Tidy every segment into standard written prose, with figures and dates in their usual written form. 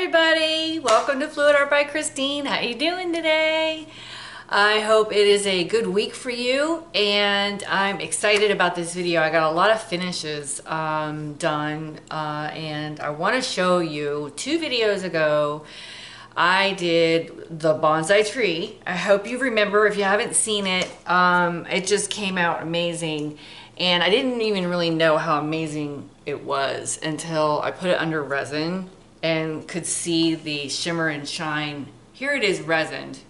everybody, welcome to Fluid Art by Christine. How you doing today? I hope it is a good week for you, and I'm excited about this video. I got a lot of finishes done, and I want to show you 2 videos ago I did the bonsai tree. I hope you remember. If you haven't seen it, it just came out amazing, and I didn't even really know how amazing it was until I put it under resin and could see the shimmer and shine. Here it is resined.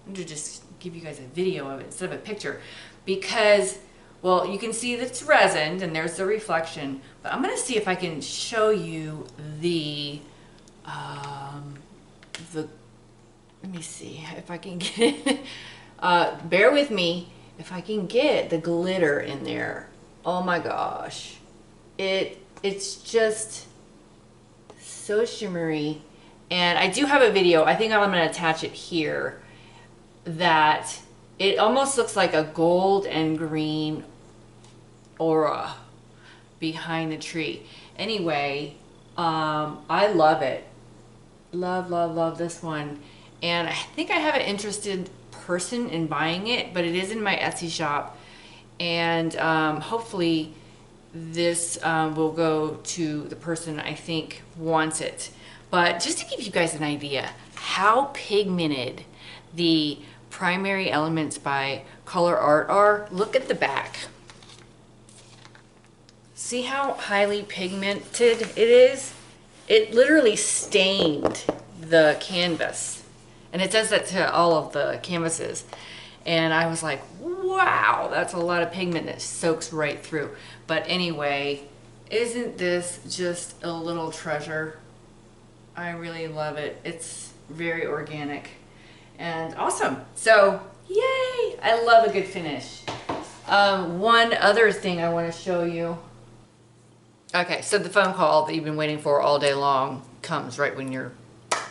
I'm going to just give you guys a video of it instead of a picture because, well, you can see that it's resined and there's the reflection, but I'm going to see if I can show you the let me see if I can get it. Bear with me if I can get the glitter in there. Oh my gosh. It's just so shimmery, and I do have a video, I think I'm going to attach it here, that it almost looks like a gold and green aura behind the tree. Anyway, I love it. Love this one, and I think I have an interested person in buying it, but it is in my Etsy shop, and hopefully this will go to the person I think wants it. But just to give you guys an idea how pigmented the primary elements by Color Art are, look at the back. See how highly pigmented it is? It literally stained the canvas, and it does that to all of the canvases. And I was like, wow, that's a lot of pigment that soaks right through. But anyway, isn't this just a little treasure? I really love it. It's very organic and awesome. So, yay! I love a good finish. One other thing I want to show you. Okay, so the phone call that you've been waiting for all day long comes right when you're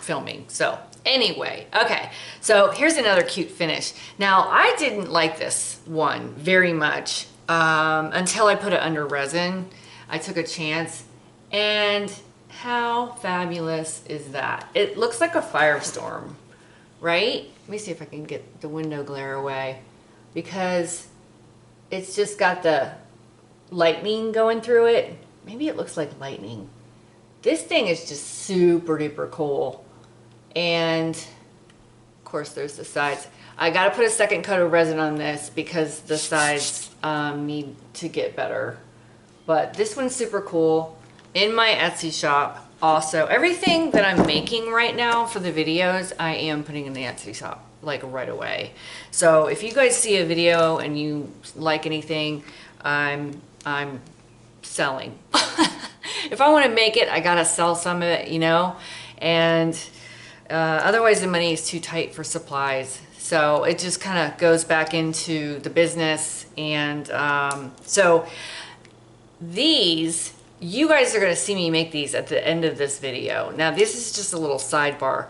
filming. So anyway, okay, so here's another cute finish. Now, I didn't like this one very much until I put it under resin. I took a chance, and how fabulous is that? It looks like a firestorm, right? Let me see if I can get the window glare away, because it's just got the lightning going through it. Maybe it looks like lightning. This thing is just super duper cool. And of course there's the sides. I gotta put a second coat of resin on this because the sides need to get better. But this one's super cool. In my Etsy shop also. Everything that I'm making right now for the videos, I am putting in the Etsy shop like right away. So if you guys see a video and you like anything, I'm selling. If I want to make it, I gotta sell some of it, you know, and otherwise the money is too tight for supplies. So it just kind of goes back into the business. And so these, you guys are going to see me make these at the end of this video. Now this is just a little sidebar.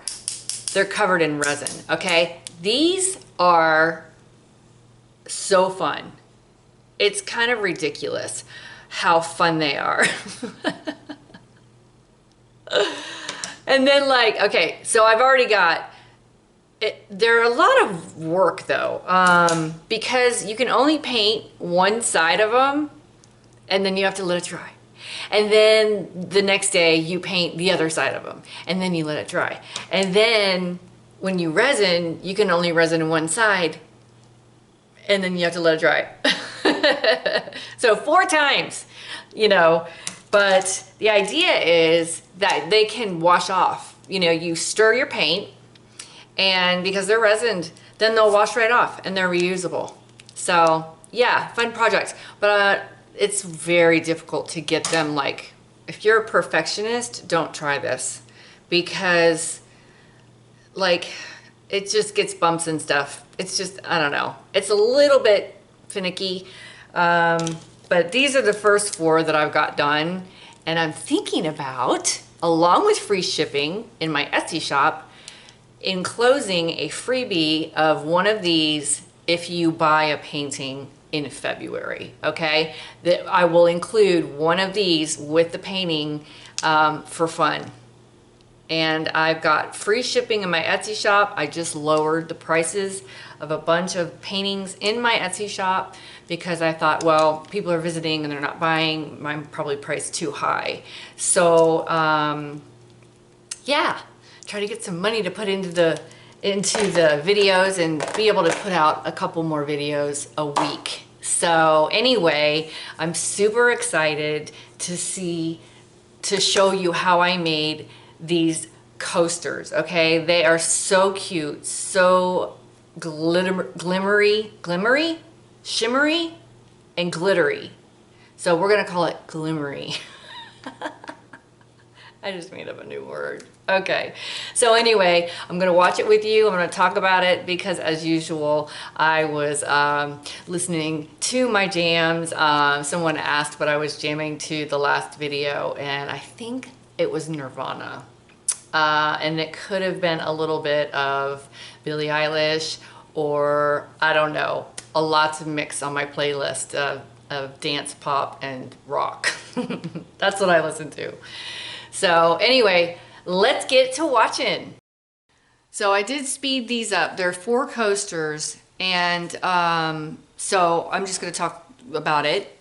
They're covered in resin, okay? These are so fun. It's kind of ridiculous how fun they are. And then, like, okay, so I've already got it. They're a lot of work though, because you can only paint one side of them, and then you have to let it dry. And then the next day you paint the other side of them, and then you let it dry. And then when you resin, you can only resin one side, and then you have to let it dry. So 4 times, you know, but the idea is that they can wash off. You know, you stir your paint, and because they're resined, then they'll wash right off, and they're reusable. So yeah, fun projects. But it's very difficult to get them. Like, if you're a perfectionist, don't try this, because like it just gets bumps and stuff. It's just, I don't know, it's a little bit finicky. But these are the first 4 that I've got done, and I'm thinking about, along with free shipping in my Etsy shop, enclosing a freebie of one of these if you buy a painting in February, okay? That I will include one of these with the painting for fun. And I've got free shipping in my Etsy shop. I just lowered the prices of a bunch of paintings in my Etsy shop because I thought, well, people are visiting and they're not buying, I'm probably priced too high. So yeah, try to get some money to put into the videos and be able to put out a couple more videos a week. So anyway, I'm super excited to show you how I made these coasters. Okay, they are so cute, so shimmery and glittery. So we're gonna call it glimmery. I just made up a new word. Okay, so anyway, I'm gonna watch it with you. I'm gonna talk about it because, as usual, I was listening to my jams. Someone asked what I was jamming to the last video, and I think it was Nirvana. And it could have been a little bit of Billie Eilish, or I don't know, a lots of mix on my playlist of dance, pop, and rock. That's what I listen to. So anyway, let's get to watching. So I did speed these up. There are 4 coasters, and so I'm just going to talk about it.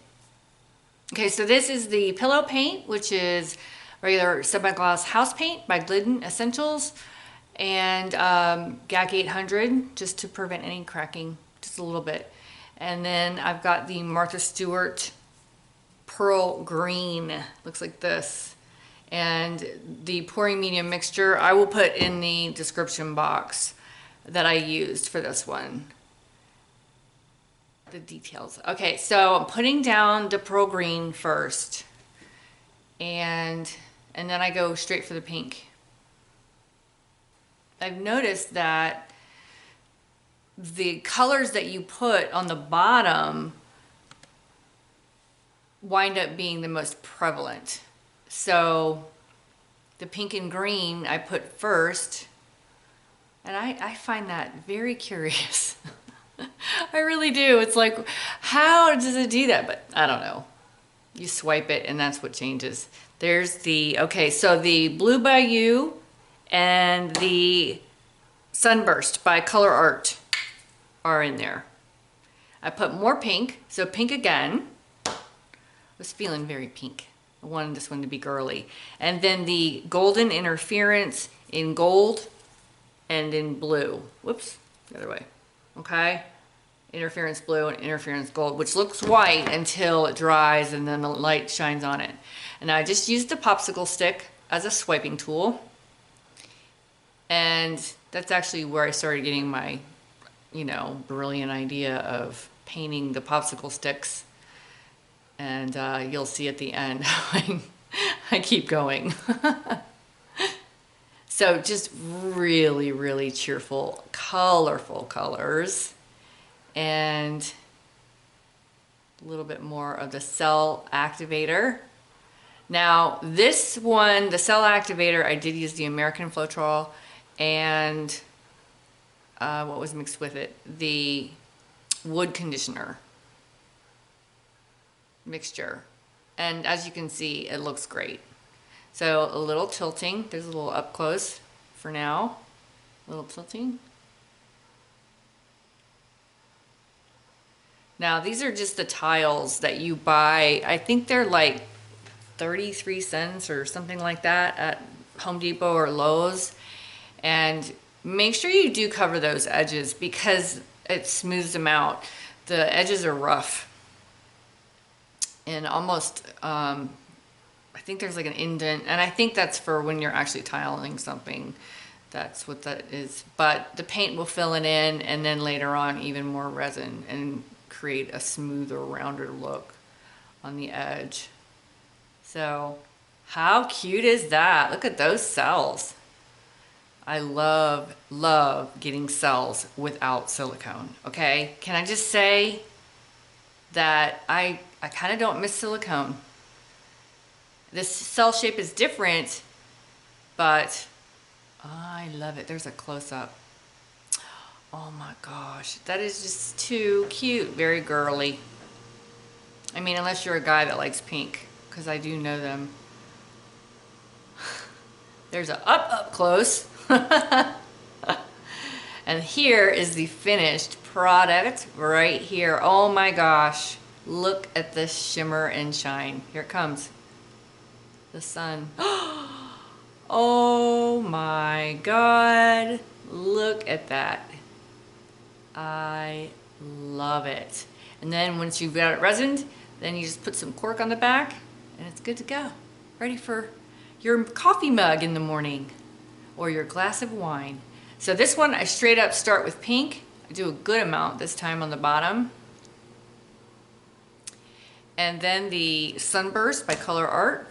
Okay, so this is the pillow paint, which is regular semi-gloss house paint by Glidden Essentials, and GAC 800, just to prevent any cracking, just a little bit. And then I've got the Martha Stewart Pearl Green, looks like this. And the pouring medium mixture, I will put in the description box that I used for this one. The details. Okay, so I'm putting down the Pearl Green first. And then I go straight for the pink. I've noticed that the colors that you put on the bottom wind up being the most prevalent. So the pink and green I put first, and I find that very curious. I really do. It's like, how does it do that? But I don't know. You swipe it and that's what changes. There's the, okay, so the Blue Bayou and the Sunburst by Color Art are in there. I put more pink, so pink again. I was feeling very pink. I wanted this one to be girly. And then the Golden Interference in gold and in blue. Whoops, the other way. Okay? Interference blue and interference gold, which looks white until it dries and then the light shines on it. And I just used the popsicle stick as a swiping tool. And that's actually where I started getting my, you know, brilliant idea of painting the popsicle sticks. And you'll see at the end how I keep going. So just really, really cheerful, colorful colors. And a little bit more of the cell activator. Now this one, the cell activator, I did use the American Floetrol and what was mixed with it? The wood conditioner mixture. And as you can see, it looks great. So a little tilting, there's a little up close for now, a little tilting. Now these are just the tiles that you buy. I think they're like 33 cents or something like that at Home Depot or Lowe's. And make sure you do cover those edges because it smooths them out. The edges are rough. And almost, I think there's like an indent, and I think that's for when you're actually tiling something. That's what that is. But the paint will fill it in, and then later on even more resin and create a smoother, rounder look on the edge. So how cute is that? Look at those cells. I love, love getting cells without silicone, okay? Can I just say that I kind of don't miss silicone. This cell shape is different, but I love it. There's a close-up. Oh my gosh, that is just too cute. Very girly. I mean, unless you're a guy that likes pink, because I do know them. There's a up close. And here is the finished product right here. Oh my gosh. Look at this shimmer and shine. Here it comes. The sun. Oh my God. Look at that. I love it. And then once you've got it resined, then you just put some cork on the back and it's good to go. Ready for your coffee mug in the morning or your glass of wine. So this one, I straight up start with pink. I do a good amount this time on the bottom. And then the Sunburst by Color Art.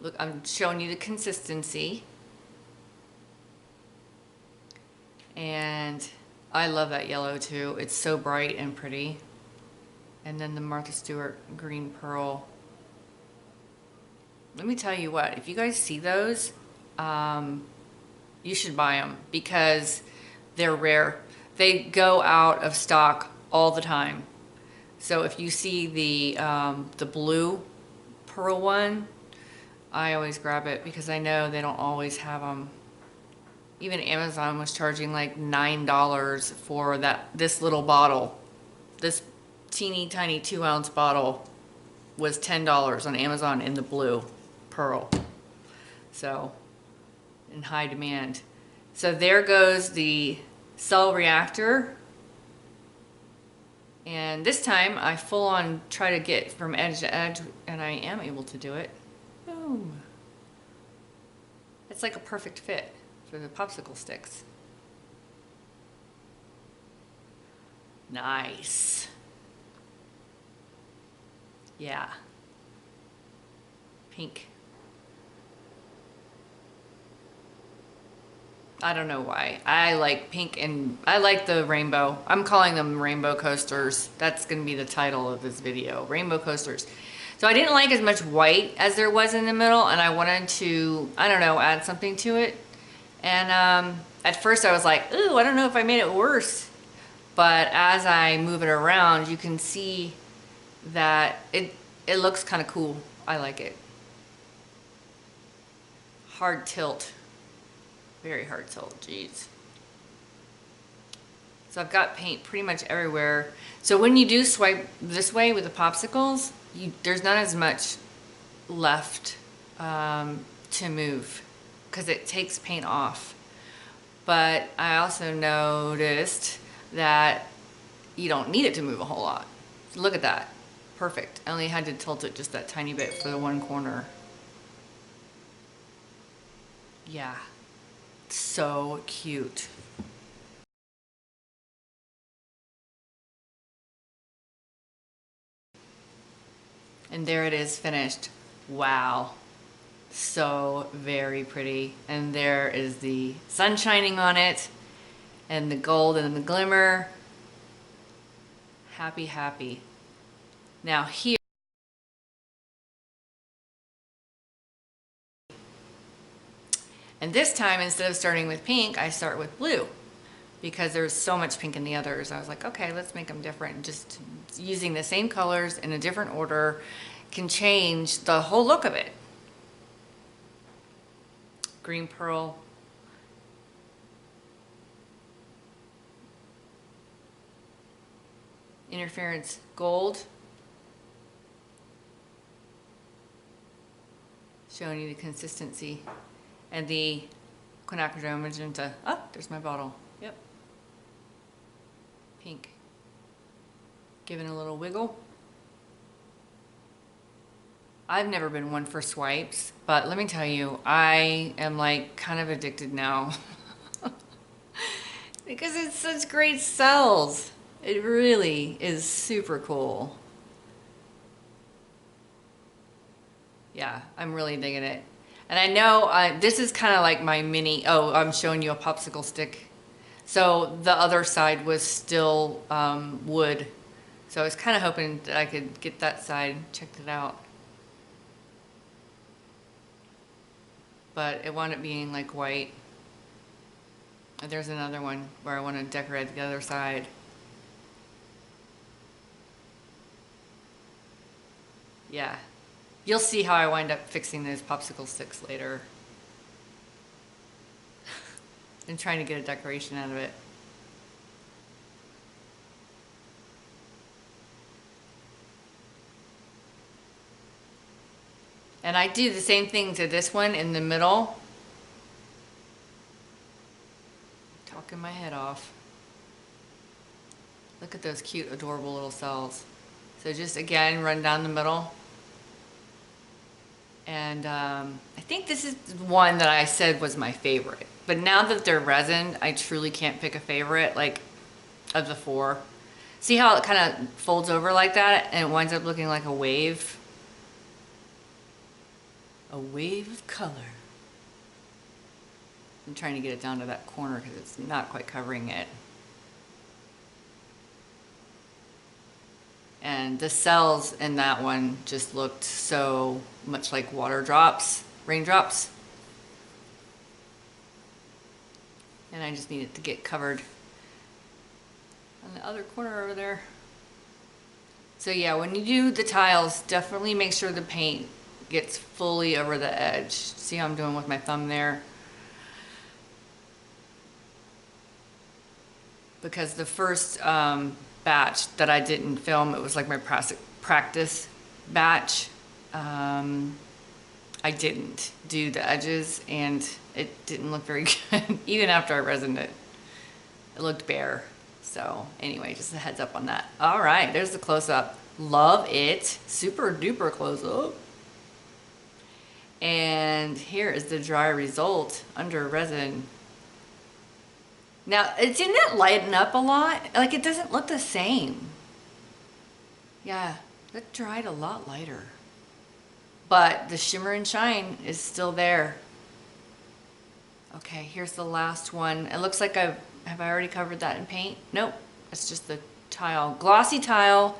Look, I'm showing you the consistency. And I love that yellow too. It's so bright and pretty. And then the Martha Stewart Green Pearl. Let me tell you what, if you guys see those, you should buy them because they're rare. They go out of stock all the time. So if you see the blue pearl one, I always grab it because I know they don't always have them. Even Amazon was charging like $9 for this little bottle. This teeny tiny 2-ounce bottle was $10 on Amazon in the blue pearl. So in high demand. So there goes the cell reactor. And this time I full on try to get from edge to edge, and I am able to do it. Boom. It's like a perfect fit for the popsicle sticks. Nice. Yeah. Pink. I don't know why. I like pink and I like the rainbow. I'm calling them rainbow coasters. That's going to be the title of this video. Rainbow coasters. So I didn't like as much white as there was in the middle, and I wanted to, I don't know, add something to it. And at first I was like, ooh, I don't know if I made it worse. But as I move it around, you can see that it looks kind of cool. I like it. Hard tilt. Very hard tilt, geez. So I've got paint pretty much everywhere. So when you do swipe this way with the popsicles, there's not as much left to move because it takes paint off. But I also noticed that you don't need it to move a whole lot. Look at that, perfect. I only had to tilt it just that tiny bit for the one corner. Yeah. So cute. And there it is finished. Wow. So very pretty. And there is the sun shining on it and the gold and the glimmer. Happy, happy. Now here, and this time, instead of starting with pink, I start with blue because there's so much pink in the others. I was like, okay, let's make them different. Just using the same colors in a different order can change the whole look of it. Green Pearl. Interference Gold. Showing you the consistency. And the quinacridone magenta. Oh, there's my bottle. Yep. Pink. Giving a little wiggle. I've never been one for swipes, but let me tell you, I am like kind of addicted now. Because it's such great cells. It really is super cool. Yeah, I'm really digging it. And I know this is kind of like my mini, oh, I'm showing you a popsicle stick. So the other side was still wood. So I was kind of hoping that I could get that side, checked it out. But it wound up being like white. And there's another one where I want to decorate the other side. Yeah. You'll see how I wind up fixing those popsicle sticks later. And trying to get a decoration out of it. And I do the same thing to this one in the middle. Talking my head off. Look at those cute, adorable little cells. So just again, run down the middle. And I think this is one that I said was my favorite. But now that they're resin, I truly can't pick a favorite, like, of the four. See how it kind of folds over like that and it winds up looking like a wave? A wave of color. I'm trying to get it down to that corner because it's not quite covering it. And the cells in that one just looked so much like water drops, raindrops. And I just need it to get covered on the other corner over there. So yeah, when you do the tiles, definitely make sure the paint gets fully over the edge. See how I'm doing with my thumb there? Because the first batch that I didn't film, it was like my practice batch. I didn't do the edges and it didn't look very good. Even after I resined it, it looked bare. So anyway, just a heads up on that. All right, there's the close-up. Love it. Super duper close-up. And here is the dry result under resin. Now, didn't it lighten up a lot? Like, it doesn't look the same. Yeah, that dried a lot lighter. But the shimmer and shine is still there. Okay, here's the last one. It looks like have I already covered that in paint? Nope, it's just the tile. Glossy tile,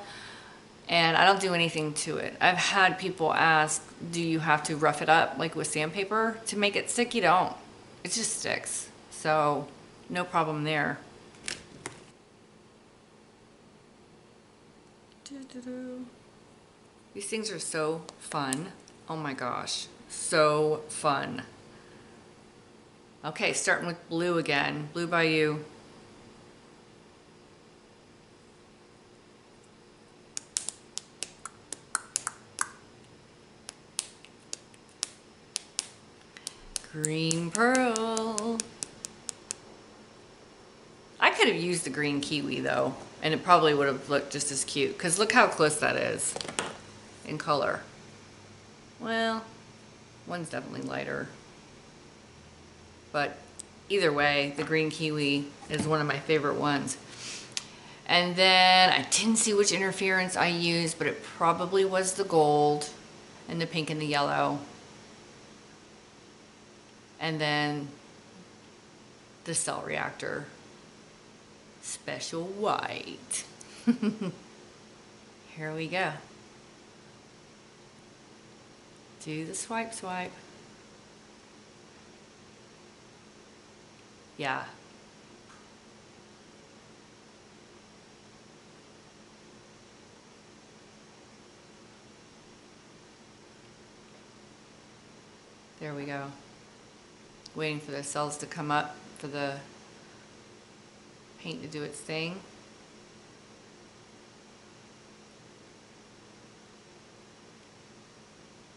and I don't do anything to it. I've had people ask, do you have to rough it up like with sandpaper to make it stick? You don't. It just sticks. So, no problem there. These things are so fun. Oh my gosh, so fun. Okay, starting with blue again. Blue by you. Green pearl. I could have used the green kiwi though, and it probably would have looked just as cute, because look how close that is in color. Well, one's definitely lighter. But either way, the green kiwi is one of my favorite ones. And then I didn't see which interference I used, but it probably was the gold and the pink and the yellow. And then the cell reactor. Special white. Here we go. Do the swipe swipe. Yeah. There we go. Waiting for the cells to come up for the paint to do its thing.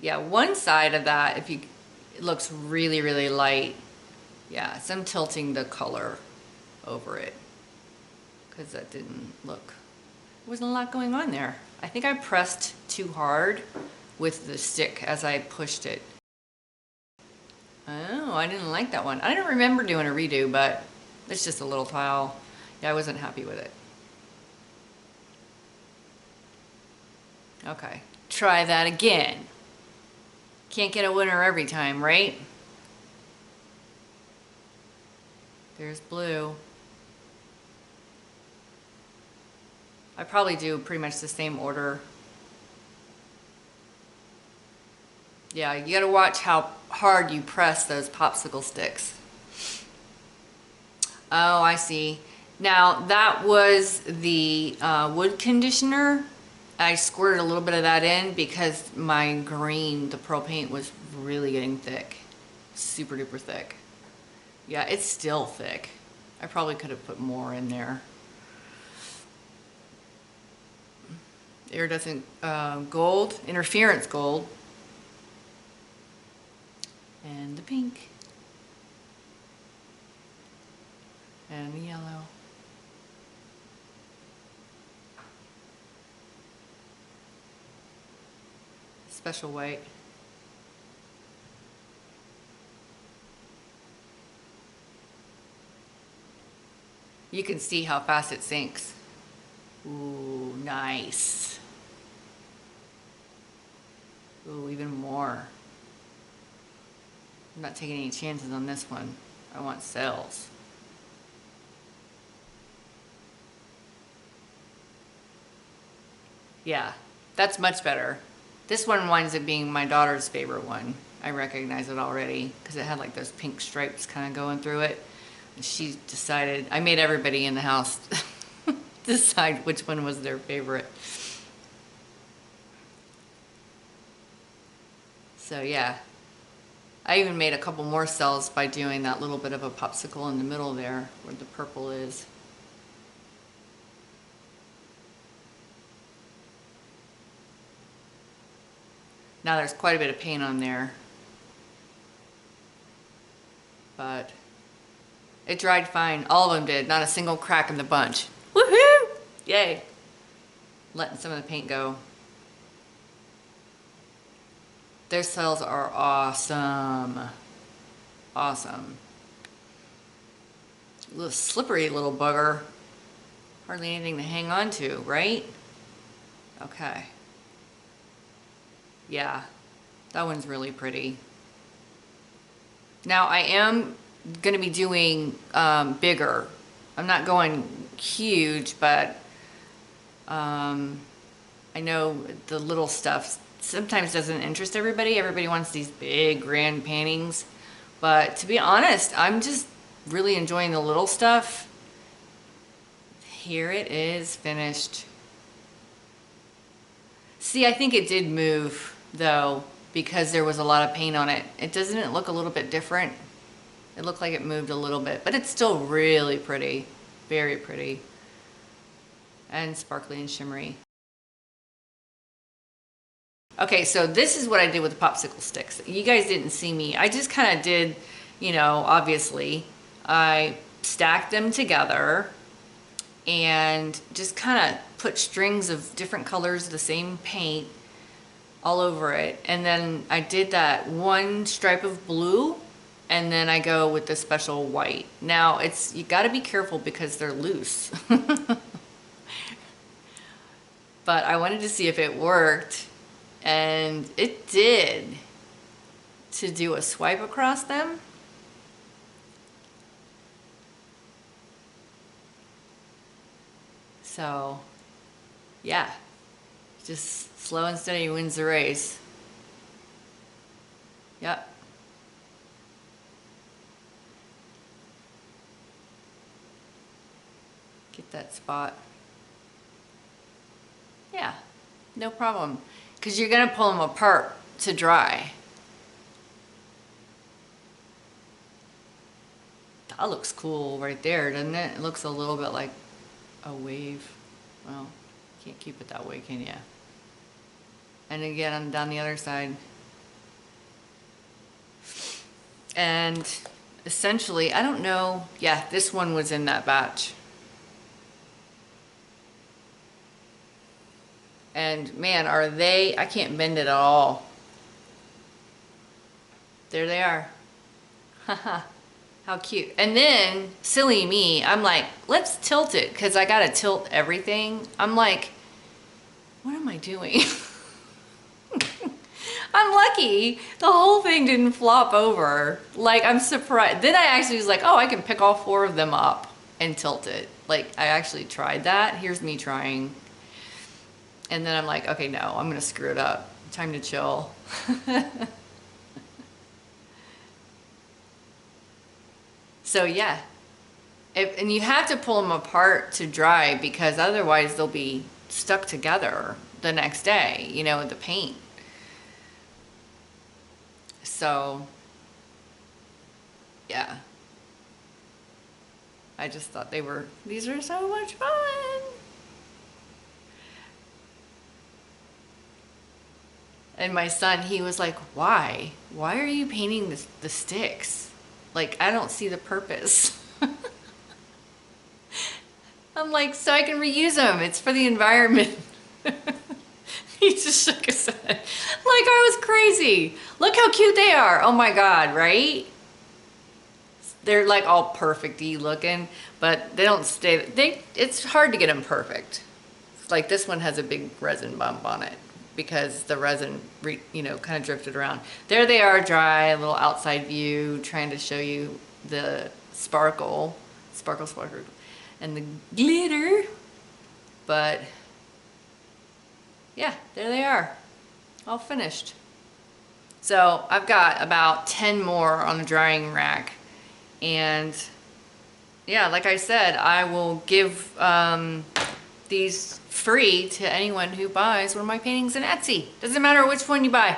Yeah, one side of that, it looks really, really light. Yeah, so I'm tilting the color over it because that didn't look, there wasn't a lot going on there. I think I pressed too hard with the stick as I pushed it. Oh, I didn't like that one. I don't remember doing a redo, but it's just a little tile. Yeah, I wasn't happy with it. Okay, try that again. Can't get a winner every time, right? There's blue. I probably do pretty much the same order. Yeah, you gotta watch how hard you press those popsicle sticks. Oh, I see. Now, that was the wood conditioner, I squirted a little bit of that in because my green, the pearl paint, was really getting thick. Super duper thick. Yeah, it's still thick. I probably could have put more in there. Iridescent gold, interference gold, and the pink, and the yellow. Special white. You can see how fast it sinks. Ooh, nice. Ooh, even more. I'm not taking any chances on this one. I want cells. Yeah, that's much better. This one winds up being my daughter's favorite one. I recognize it already because it had like those pink stripes kind of going through it. And she decided, I made everybody in the house decide which one was their favorite. So yeah, I even made a couple more cells by doing that little bit of a popsicle in the middle there where the purple is. Now there's quite a bit of paint on there, but it dried fine. All of them did, not a single crack in the bunch. Woohoo! Yay! Letting some of the paint go. Their cells are awesome. Awesome. A little slippery little bugger. Hardly anything to hang on to, right? Okay. Yeah, that one's really pretty. Now I am gonna be doing bigger. I'm not going huge, but I know the little stuff sometimes doesn't interest everybody. Everybody wants these big grand paintings, but to be honest, I'm just really enjoying the little stuff. Here it is finished. See, I think it did move though because there was a lot of paint on it. Doesn't it look a little bit different? It looked like it moved a little bit, but it's still really pretty, very pretty, and sparkly and shimmery. Okay, so this is what I did with the popsicle sticks. You guys didn't see me. I just kind of did, you know, obviously, I stacked them together and just kind of put strings of different colors of the same paint all over it. And then I did that one stripe of blue, and then I go with the special white. Now you gotta be careful because they're loose. But I wanted to see if it worked, and it did, to do a swipe across them. So yeah, just slow and steady wins the race. Yep. Get that spot. Yeah, no problem. Because you're gonna pull them apart to dry. That looks cool right there, doesn't it? It looks a little bit like a wave. Well, can't keep it that way, can ya? And again, I'm down the other side. And essentially, I don't know, yeah, this one was in that batch. And man, are they, I can't bend it at all. There they are. Haha, how cute. And then, silly me, I'm like, let's tilt it, because I gotta tilt everything. I'm like, what am I doing? I'm lucky the whole thing didn't flop over. Like, I'm surprised. Then I actually was like, oh, I can pick all 4 of them up and tilt it. Like, I actually tried that. Here's me trying. And then I'm like, okay, no, I'm gonna screw it up. Time to chill. So yeah, and you have to pull them apart to dry because otherwise they'll be stuck together the next day, you know, with the paint. So yeah, I just thought these are so much fun. And my son, he was like, why are you painting the sticks? Like, I don't see the purpose. I'm like, so I can reuse them. It's for the environment. He just shook his head like I was crazy. Look how cute they are. Oh my God, right? They're like all perfect-y looking, but they don't stay, it's hard to get them perfect. Like this one has a big resin bump on it because the resin, you know, kind of drifted around. There they are, dry, a little outside view, trying to show you the sparkle, and the glitter. But yeah, there they are, all finished. So I've got about 10 more on the drying rack. And yeah, like I said, I will give these free to anyone who buys one of my paintings in Etsy. Doesn't matter which one you buy.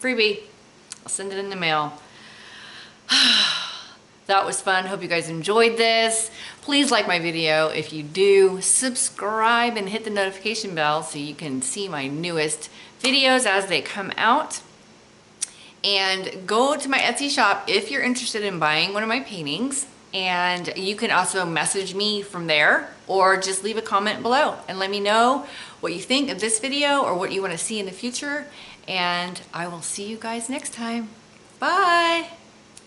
Freebie. I'll send it in the mail. That was fun. Hope you guys enjoyed this. Please like my video. If you do, subscribe and hit the notification bell so you can see my newest videos as they come out. And go to my Etsy shop if you're interested in buying one of my paintings. And you can also message me from there or just leave a comment below and let me know what you think of this video or what you want to see in the future. And I will see you guys next time. Bye.